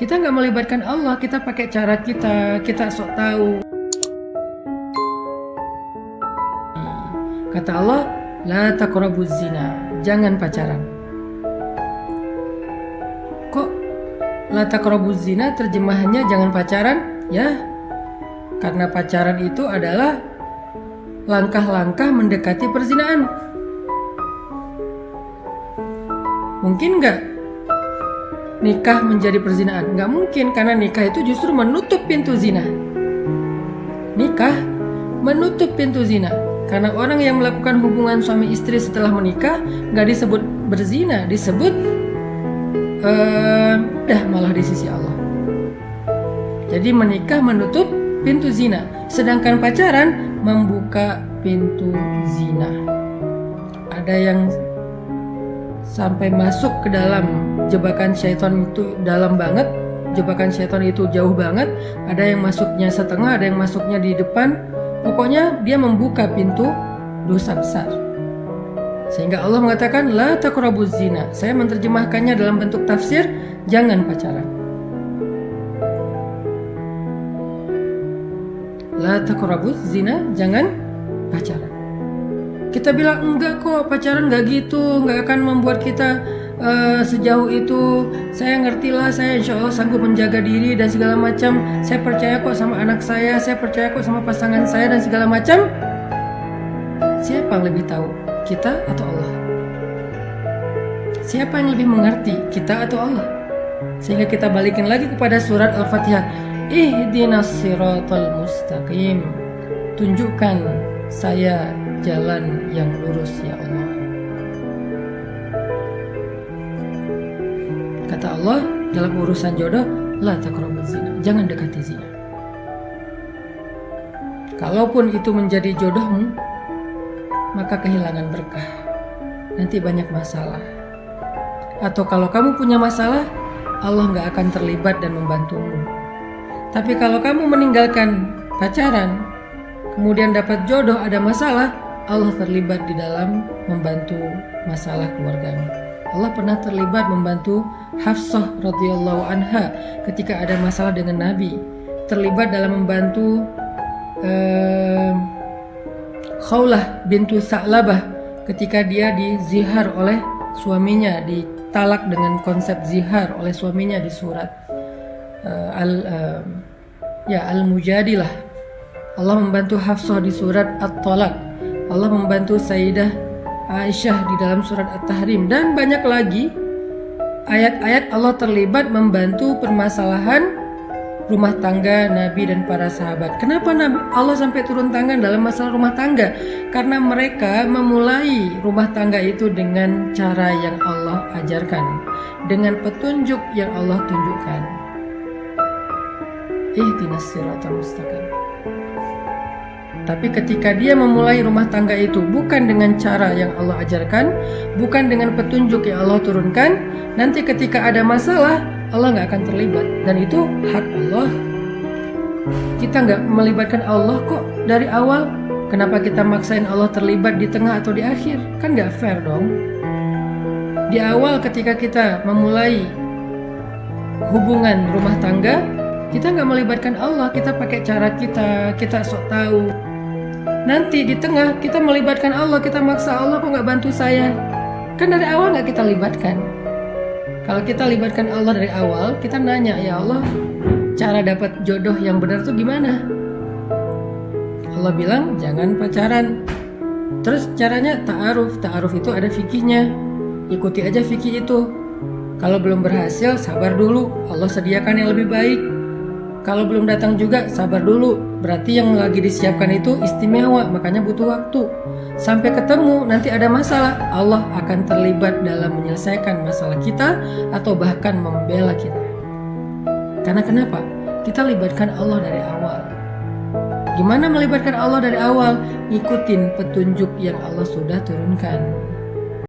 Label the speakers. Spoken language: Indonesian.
Speaker 1: Kita nggak melibatkan Allah, kita pakai cara kita sok tahu. Kata Allah, la taqrabuz zina, jangan pacaran. Kok la taqrabuz zina terjemahannya jangan pacaran? Ya, karena pacaran itu adalah langkah-langkah mendekati perzinaan. Mungkin nggak nikah menjadi perzinaan? Nggak mungkin, karena nikah itu justru menutup pintu zina. Nikah menutup pintu zina, karena orang yang melakukan hubungan suami istri setelah menikah nggak disebut berzina, disebut malah di sisi Allah. Jadi menikah menutup pintu zina, sedangkan pacaran membuka pintu zina. Ada yang sampai masuk ke dalam jebakan syaitan itu dalam banget, jebakan syaitan itu jauh banget. Ada yang masuknya setengah, ada yang masuknya di depan. Pokoknya dia membuka pintu dosa besar. Sehingga Allah mengatakan la taqrabuz zina. Saya menerjemahkannya dalam bentuk tafsir, jangan pacaran. La taqrabuz zina, jangan pacaran. Kita bilang enggak kok, pacaran enggak gitu, enggak akan membuat kita sejauh itu. Saya ngertilah, saya insya Allah sanggup menjaga diri dan segala macam. Saya percaya kok sama anak saya percaya kok sama pasangan saya dan segala macam. Siapa yang lebih tahu, kita atau Allah? Siapa yang lebih mengerti, kita atau Allah? Sehingga kita balikin lagi kepada surat Al-Fatihah. Ihdinas siratal mustaqim. Tunjukkan saya jalan yang lurus ya Allah. Kata Allah dalam urusan jodoh, la taqrabuz zina, jangan dekati zina. Kalaupun itu menjadi jodohmu, maka kehilangan berkah, nanti banyak masalah. Atau kalau kamu punya masalah, Allah gak akan terlibat dan membantumu. Tapi kalau kamu meninggalkan pacaran, kemudian dapat jodoh, ada masalah, Allah terlibat di dalam membantu masalah keluargamu. Allah pernah terlibat membantu Hafsah radhiyallahu anha ketika ada masalah dengan Nabi. Terlibat dalam membantu Khawlah bintu Sa'labah ketika dia dizihar oleh suaminya, ditalak dengan konsep zihar oleh suaminya di surat Al-Mujadilah. Allah membantu Hafsah di surat At-Talaq. Allah membantu Sayyidah Aisyah di dalam surat At-Tahrim, dan banyak lagi ayat-ayat Allah terlibat membantu permasalahan rumah tangga Nabi dan para sahabat. Kenapa Allah sampai turun tangan dalam masalah rumah tangga? Karena mereka memulai rumah tangga itu dengan cara yang Allah ajarkan, dengan petunjuk yang Allah tunjukkan. Ihdinas siratal mustaqim. Tapi ketika dia memulai rumah tangga itu bukan dengan cara yang Allah ajarkan, bukan dengan petunjuk yang Allah turunkan, nanti ketika ada masalah, Allah gak akan terlibat. Dan itu hak Allah. Kita gak melibatkan Allah kok dari awal. Kenapa kita maksain Allah terlibat di tengah atau di akhir? Kan gak fair dong. Di awal ketika kita memulai hubungan rumah tangga, kita gak melibatkan Allah, kita pakai cara kita sok tahu. Nanti di tengah kita melibatkan Allah, kita maksa Allah kok gak bantu saya. Kan dari awal gak kita libatkan. Kalau kita libatkan Allah dari awal, kita nanya, ya Allah, cara dapat jodoh yang benar tuh gimana? Allah bilang jangan pacaran. Terus caranya ta'aruf. Ta'aruf itu ada fikihnya. Ikuti aja fikih itu. Kalau belum berhasil, sabar dulu, Allah sediakan yang lebih baik. Kalau belum datang juga, sabar dulu. Berarti yang lagi disiapkan itu istimewa, makanya butuh waktu. Sampai ketemu, nanti ada masalah, Allah akan terlibat dalam menyelesaikan masalah kita atau bahkan membela kita. Karena kenapa? Kita libatkan Allah dari awal. Gimana melibatkan Allah dari awal? Ikutin petunjuk yang Allah sudah turunkan.